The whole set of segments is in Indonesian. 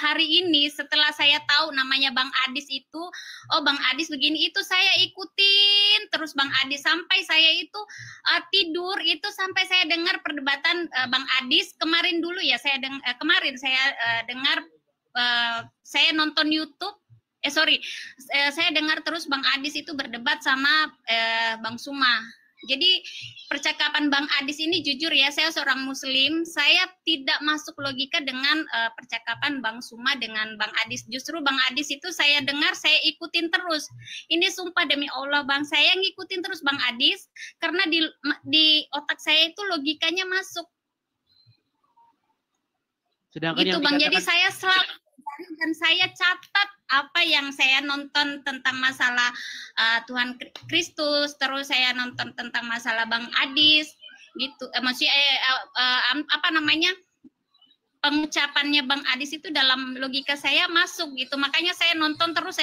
hari ini setelah saya tahu namanya Bang Adis itu, oh Bang Adis begini, itu saya ikutin terus Bang Adis sampai saya itu tidur itu sampai saya dengar perdebatan Bang Adis kemarin dulu ya, kemarin saya dengar, saya nonton YouTube, saya dengar terus Bang Adis itu berdebat sama Bang Suma. Jadi percakapan Bang Adis ini jujur ya, saya seorang muslim, saya tidak masuk logika dengan percakapan Bang Suma dengan Bang Adis. Justru Bang Adis itu saya dengar, saya ikutin terus. Ini sumpah demi Allah Bang, saya ngikutin terus Bang Adis karena di otak saya itu logikanya masuk. Sedangkan gitu yang Bang, dikatakan... jadi saya selalu dan saya catat apa yang saya nonton tentang masalah Tuhan Kristus, terus saya nonton tentang masalah Bang Adis, gitu. Maksudnya apa namanya, pengucapannya Bang Adis itu dalam logika saya masuk gitu. Makanya saya nonton terus,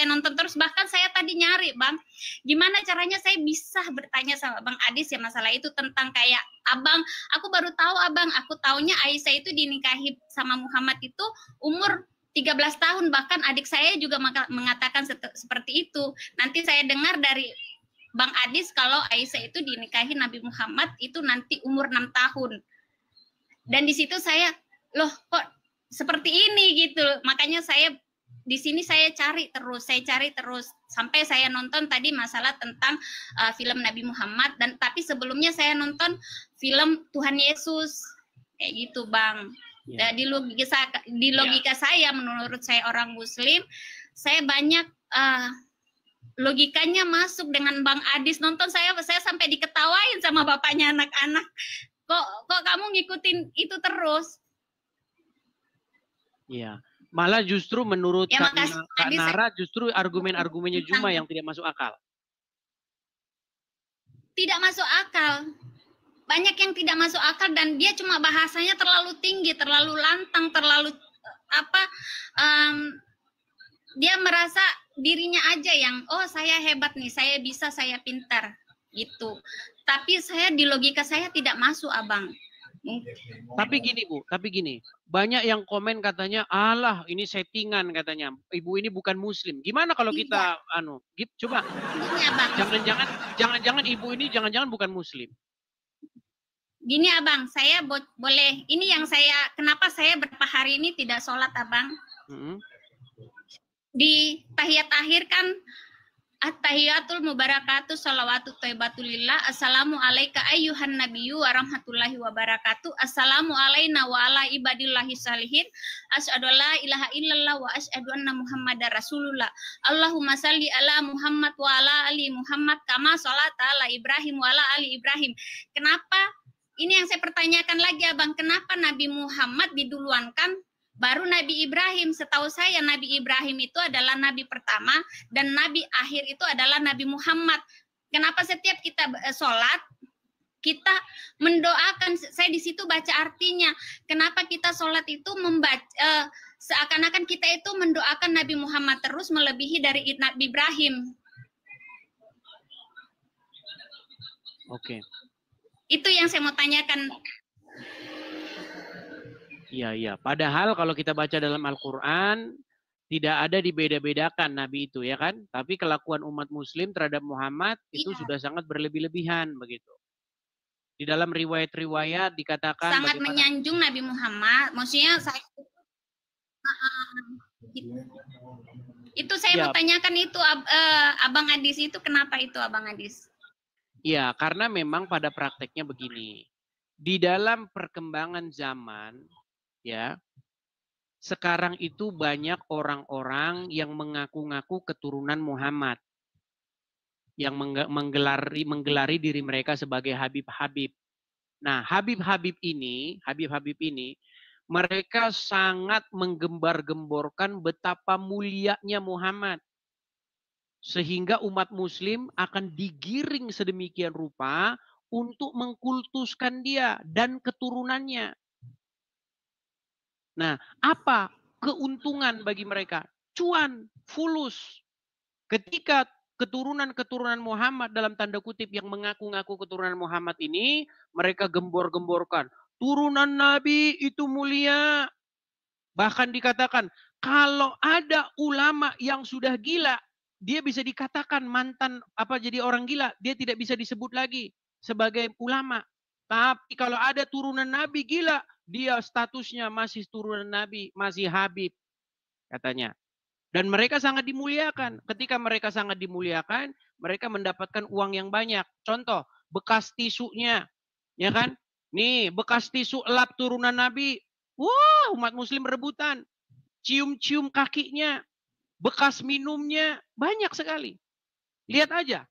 bahkan saya tadi nyari Bang, gimana caranya saya bisa bertanya sama Bang Adis ya masalah itu tentang kayak Abang, aku baru tahu Abang, aku taunya Aisyah itu dinikahi sama Muhammad itu umur 13 tahun, bahkan adik saya juga mengatakan seperti itu. Nanti saya dengar dari Bang Adis kalau Aisyah itu dinikahi Nabi Muhammad itu nanti umur 6 tahun. Dan di situ saya, loh kok seperti ini gitu. Makanya saya di sini saya cari terus sampai saya nonton tadi masalah tentang film Nabi Muhammad, dan tapi sebelumnya saya nonton film Tuhan Yesus kayak gitu Bang. Ya. Di logika saya, menurut saya orang Muslim, saya banyak logikanya masuk dengan Bang Adis. Nonton saya sampai diketawain sama bapaknya anak-anak. Kok kamu ngikutin itu terus? Iya, malah justru menurut ya, Kak Nara justru argumen-argumennya Juma yang tidak masuk akal. Tidak masuk akal. Banyak yang tidak masuk akal dan dia cuma bahasanya terlalu tinggi, terlalu lantang, terlalu dia merasa dirinya aja yang saya hebat nih, saya bisa, saya pintar gitu. Tapi saya di logika saya tidak masuk Abang. Tapi gini Bu, banyak yang komen katanya, alah ini settingan katanya, ibu ini bukan Muslim. Gimana kalau kita coba, jangan-jangan ibu ini jangan-jangan bukan Muslim. Gini Abang, saya boleh, ini yang kenapa saya berapa hari ini tidak sholat Abang. Di tahiyat akhir kan, at-tahiyatul mubarakatuh salawatu thayyibatulillah, assalamu alaika ayyuhan nabiyyu wa rahmatullahi wa barakatuh, assalamu alaina wa ala ibadillahi salihin, asyhadu la ilaha illallah wa asyhadu anna muhammadar rasulullah, Allahumma salli ala Muhammad wa ala ali Muhammad kama sholata ala Ibrahim wa ala ali Ibrahim. Kenapa? Ini yang saya pertanyakan lagi Abang, kenapa Nabi Muhammad diduluankan baru Nabi Ibrahim? Setahu saya Nabi Ibrahim itu adalah Nabi pertama dan Nabi akhir itu adalah Nabi Muhammad. Kenapa setiap kita sholat, kita mendoakan, saya di situ baca artinya, kenapa kita sholat itu membaca, seakan-akan kita itu mendoakan Nabi Muhammad terus melebihi dari Nabi Ibrahim. Oke. Itu yang saya mau tanyakan. Iya. Padahal kalau kita baca dalam Al-Quran, tidak ada dibeda-bedakan Nabi itu ya kan. Tapi kelakuan umat Muslim terhadap Muhammad itu sudah sangat berlebih-lebihan begitu. Di dalam riwayat-riwayat dikatakan sangat menyanjung Nabi Muhammad. Maksudnya saya itu saya mau tanyakan itu Abang Adis itu kenapa itu Abang Adis? Iya, karena memang pada prakteknya begini. Di dalam perkembangan zaman, ya, sekarang itu banyak orang-orang yang mengaku-ngaku keturunan Muhammad. Yang menggelari diri mereka sebagai Habib-Habib. Nah, Habib-Habib ini, mereka sangat menggembar-gemborkan betapa mulianya Muhammad. Sehingga umat muslim akan digiring sedemikian rupa untuk mengkultuskan dia dan keturunannya. Nah, apa keuntungan bagi mereka? Cuan, fulus. Ketika keturunan-keturunan Muhammad dalam tanda kutip yang mengaku-ngaku keturunan Muhammad ini, mereka gembor-gemborkan. Turunan Nabi itu mulia. Bahkan dikatakan, kalau ada ulama yang sudah gila, dia bisa dikatakan mantan jadi orang gila, dia tidak bisa disebut lagi sebagai ulama. Tapi kalau ada turunan Nabi gila, dia statusnya masih turunan Nabi, masih Habib katanya. Dan mereka sangat dimuliakan. Ketika mereka sangat dimuliakan, mereka mendapatkan uang yang banyak. Contoh, bekas tisunya, ya kan? Nih, bekas tisu lap turunan Nabi. Wah, umat muslim rebutan. Cium-cium kakinya, bekas minumnya, banyak sekali. Lihat aja,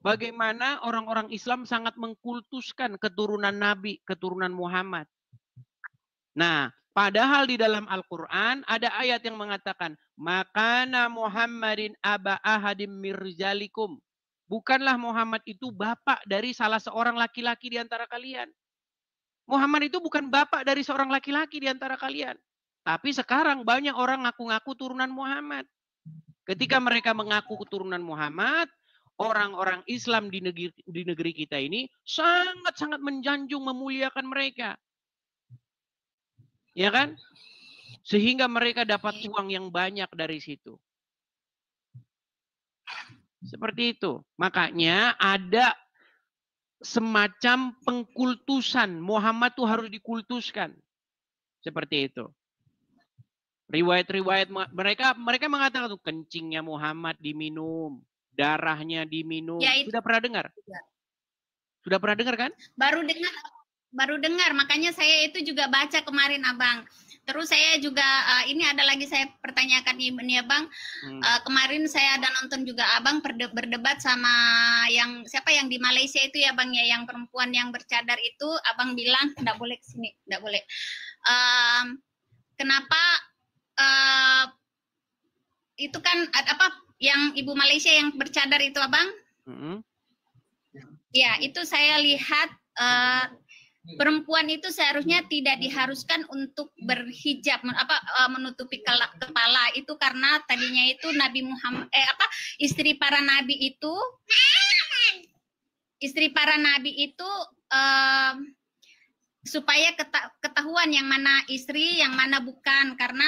bagaimana orang-orang Islam sangat mengkultuskan keturunan Nabi, keturunan Muhammad. Nah, padahal di dalam Al-Quran ada ayat yang mengatakan, Makana Muhammadin aba ahadim mirjalikum. Bukanlah Muhammad itu bapak dari salah seorang laki-laki di antara kalian. Muhammad itu bukan bapak dari seorang laki-laki di antara kalian. Tapi sekarang banyak orang ngaku-ngaku turunan Muhammad. Ketika mereka mengaku keturunan Muhammad, orang-orang Islam di negeri kita ini sangat-sangat menjanjung memuliakan mereka. Ya kan? Sehingga mereka dapat uang yang banyak dari situ. Seperti itu. Makanya ada semacam pengkultusan. Muhammad tuh harus dikultuskan. Seperti itu. Riwayat-riwayat mereka mengatakan tuh kencingnya Muhammad diminum, darahnya diminum. Ya, Sudah pernah dengar? Ya. Sudah pernah dengar kan? Baru dengar. Makanya saya itu juga baca kemarin, Abang. Terus saya juga ini ada lagi saya pertanyakan ini, Abang. Kemarin saya ada nonton juga Abang berdebat sama siapa yang di Malaysia itu ya, Bang, ya, yang perempuan yang bercadar itu. Abang bilang enggak boleh kesini, enggak boleh. Kenapa itu kan yang ibu Malaysia yang bercadar itu, Abang? Ya, itu saya lihat perempuan itu seharusnya tidak diharuskan untuk berhijab, menutupi kepala itu, karena tadinya itu Nabi Muhammad istri para nabi itu supaya ketahuan yang mana istri, yang mana bukan, karena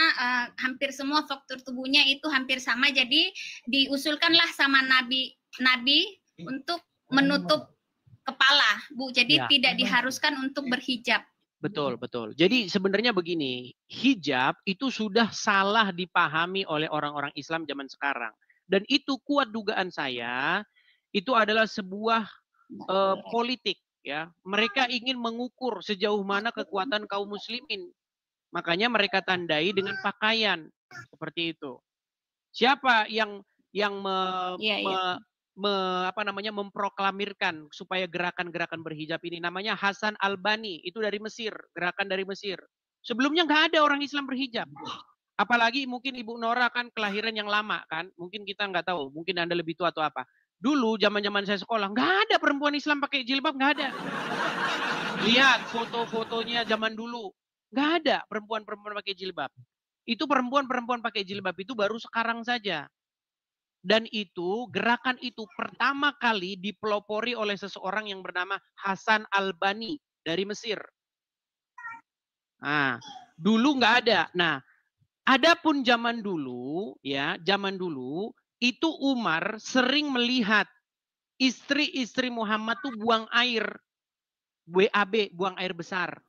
hampir semua faktor tubuhnya itu hampir sama, jadi diusulkanlah sama nabi untuk menutup kepala, Bu. Jadi tidak diharuskan untuk berhijab. Betul. Jadi sebenarnya begini, hijab itu sudah salah dipahami oleh orang-orang Islam zaman sekarang. Dan itu kuat dugaan saya, itu adalah sebuah politik. Ya, mereka ingin mengukur sejauh mana kekuatan kaum muslimin. Makanya mereka tandai dengan pakaian seperti itu. Siapa yang memproklamirkan supaya gerakan-gerakan berhijab ini? Namanya Hasan Albani, itu dari Mesir, gerakan dari Mesir. Sebelumnya nggak ada orang Islam berhijab. Apalagi mungkin Ibu Nora kan kelahiran yang lama kan, mungkin kita nggak tahu, mungkin Anda lebih tua atau apa. Dulu zaman-zaman saya sekolah nggak ada perempuan Islam pakai jilbab, nggak ada. Lihat foto-fotonya zaman dulu, nggak ada perempuan-perempuan pakai jilbab. Itu perempuan-perempuan pakai jilbab itu baru sekarang saja. Dan itu gerakan itu pertama kali dipelopori oleh seseorang yang bernama Hasan Albani dari Mesir. Nah, dulu nggak ada. Nah, adapun zaman dulu itu Umar sering melihat istri-istri Muhammad tuh buang air, WAB, buang air besar.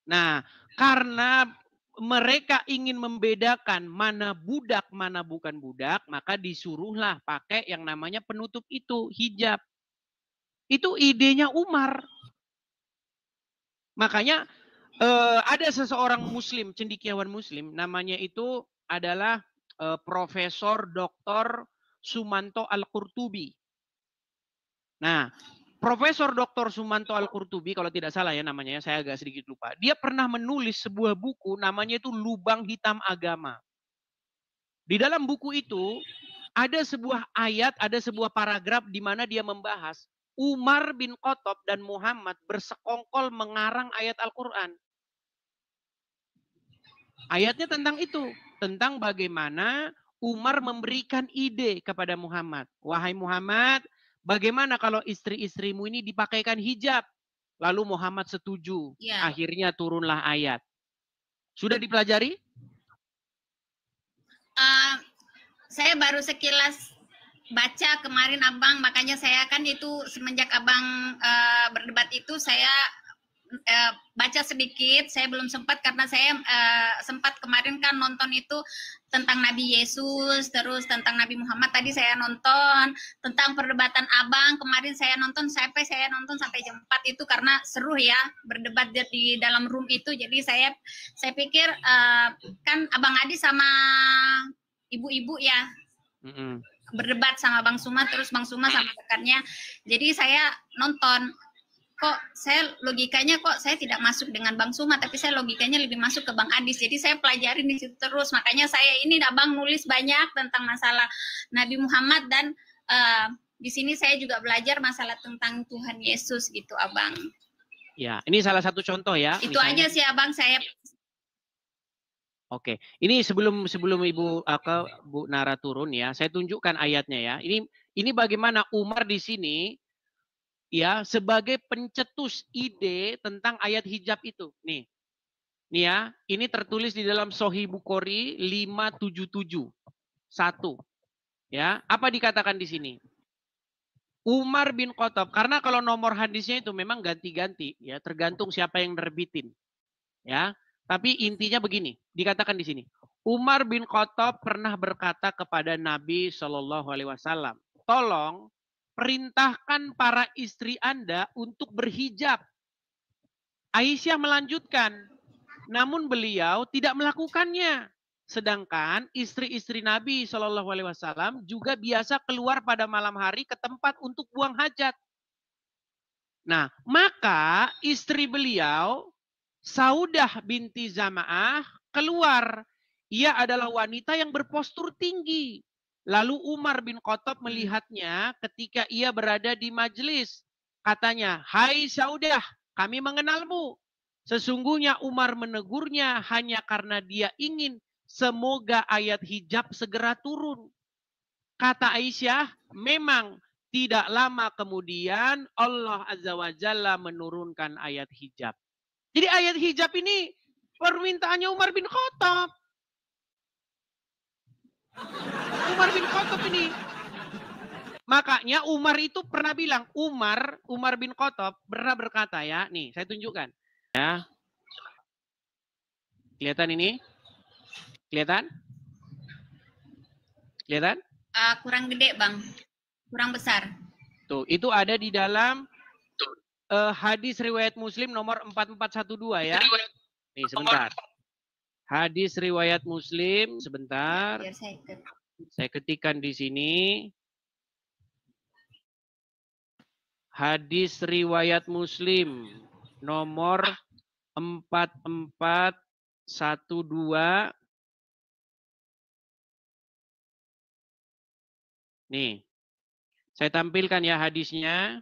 Nah, karena mereka ingin membedakan mana budak, mana bukan budak, maka disuruhlah pakai yang namanya penutup itu, hijab. Itu idenya Umar. Makanya ada seseorang muslim, cendekiawan muslim, namanya itu adalah Profesor Dr. Sumanto Al-Qurtubi. Nah, Profesor Dr. Sumanto Al-Qurtubi, kalau tidak salah ya namanya, saya agak sedikit lupa. Dia pernah menulis sebuah buku, namanya itu Lubang Hitam Agama. Di dalam buku itu, ada sebuah ayat, ada sebuah paragraf di mana dia membahas Umar bin Khattab dan Muhammad bersekongkol mengarang ayat Al-Quran. Ayatnya tentang itu, tentang bagaimana Umar memberikan ide kepada Muhammad. Wahai Muhammad, bagaimana kalau istri-istrimu ini dipakaikan hijab? Lalu Muhammad setuju. Akhirnya turunlah ayat. Sudah dipelajari? Saya baru sekilas baca kemarin Abang, makanya saya kan itu semenjak Abang berdebat itu saya baca sedikit. Saya belum sempat karena saya sempat kemarin kan nonton itu tentang Nabi Yesus, terus tentang Nabi Muhammad. Tadi saya nonton tentang perdebatan Abang. Kemarin saya nonton sampai jam 4 itu karena seru ya berdebat di dalam room itu. Jadi saya pikir kan Abang Adi sama ibu-ibu ya. Berdebat sama Bang Suma, terus Bang Suma sama rekannya. Jadi saya nonton, kok saya logikanya kok saya tidak masuk dengan Bang Suma, tapi saya logikanya lebih masuk ke Bang Adis. Jadi saya pelajari di situ terus. Makanya saya ini Abang nulis banyak tentang masalah Nabi Muhammad, dan di sini saya juga belajar masalah tentang Tuhan Yesus gitu, Abang. Ya, ini salah satu contoh ya. Itu misalnya aja sih Abang saya. Oke, ini sebelum Ibu Bu Nara turun ya, saya tunjukkan ayatnya ya. Ini bagaimana Umar di sini ya sebagai pencetus ide tentang ayat hijab itu. Nih ya, ini tertulis di dalam Sahih Bukhari 577 1. Ya, apa dikatakan di sini? Umar bin Khattab, karena kalau nomor hadisnya itu memang ganti-ganti ya, tergantung siapa yang nerbitin. Ya. Tapi intinya begini, dikatakan di sini. Umar bin Khattab pernah berkata kepada Nabi Shallallahu Alaihi Wasallam, tolong perintahkan para istri Anda untuk berhijab. Aisyah melanjutkan, namun beliau tidak melakukannya. Sedangkan istri-istri Nabi Shallallahu Alaihi Wasallam juga biasa keluar pada malam hari ke tempat untuk buang hajat. Nah, maka istri beliau Saudah binti Zama'ah keluar. Ia adalah wanita yang berpostur tinggi. Lalu Umar bin Khattab melihatnya ketika ia berada di majelis. Katanya, hai Saudah, kami mengenalmu. Sesungguhnya Umar menegurnya hanya karena dia ingin semoga ayat hijab segera turun. Kata Aisyah, memang tidak lama kemudian Allah Azza wa Jalla menurunkan ayat hijab. Jadi ayat hijab ini permintaannya Umar bin Khattab. Umar bin Khattab ini. Makanya Umar itu pernah bilang, Umar bin Khattab pernah berkata ya, nih saya tunjukkan. Ya. Kelihatan ini? Kelihatan? Kelihatan? Kurang gede Bang, kurang besar. Tuh, itu ada di dalam hadis riwayat Muslim nomor 4412 ya. Nih sebentar. Hadis riwayat Muslim sebentar. Biar saya ketikkan di sini. Hadis riwayat Muslim nomor 4412. Nih. Saya tampilkan ya hadisnya.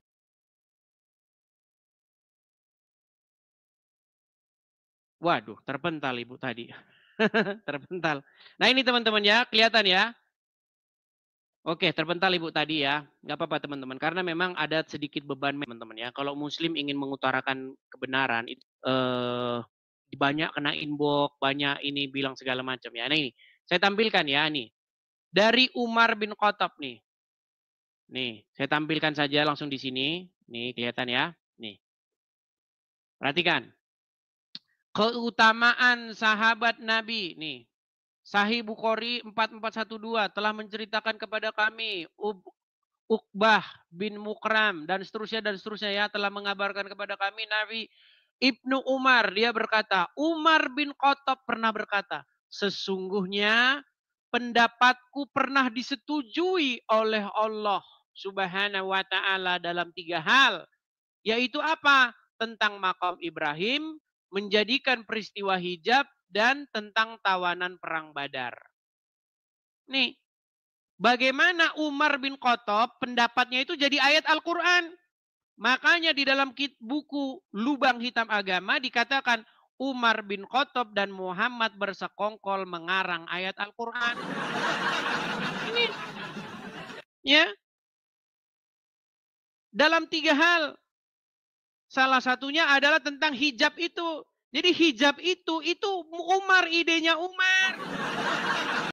Waduh, terpental Ibu tadi. Terpental. Nah ini teman-teman ya, kelihatan ya. Oke, terpental Ibu tadi ya. Nggak apa-apa teman-teman, karena memang ada sedikit beban teman-teman ya. Kalau Muslim ingin mengutarakan kebenaran, itu banyak kena inbox, banyak ini bilang segala macam ya. Nah ini, saya tampilkan ya nih. Dari Umar bin Khattab nih. Nih, saya tampilkan saja langsung di sini. Nih, kelihatan ya. Nih. Perhatikan. Keutamaan sahabat Nabi nih. Sahih Bukhari 4412 telah menceritakan kepada kami Uqbah bin Mukram dan seterusnya ya telah mengabarkan kepada kami Nabi Ibnu Umar, dia berkata, Umar bin Khattab pernah berkata, sesungguhnya pendapatku pernah disetujui oleh Allah Subhanahu wa taala dalam 3 hal, yaitu apa? Tentang makam Ibrahim, menjadikan peristiwa hijab, dan tentang tawanan perang Badar. Nih, bagaimana Umar bin Khattab pendapatnya itu jadi ayat Al-Quran. Makanya di dalam buku Lubang Hitam Agama dikatakan Umar bin Khattab dan Muhammad bersekongkol mengarang ayat Al-Quran. Ini, ya. Dalam 3 hal. Salah satunya adalah tentang hijab itu. Jadi hijab itu Umar, idenya Umar.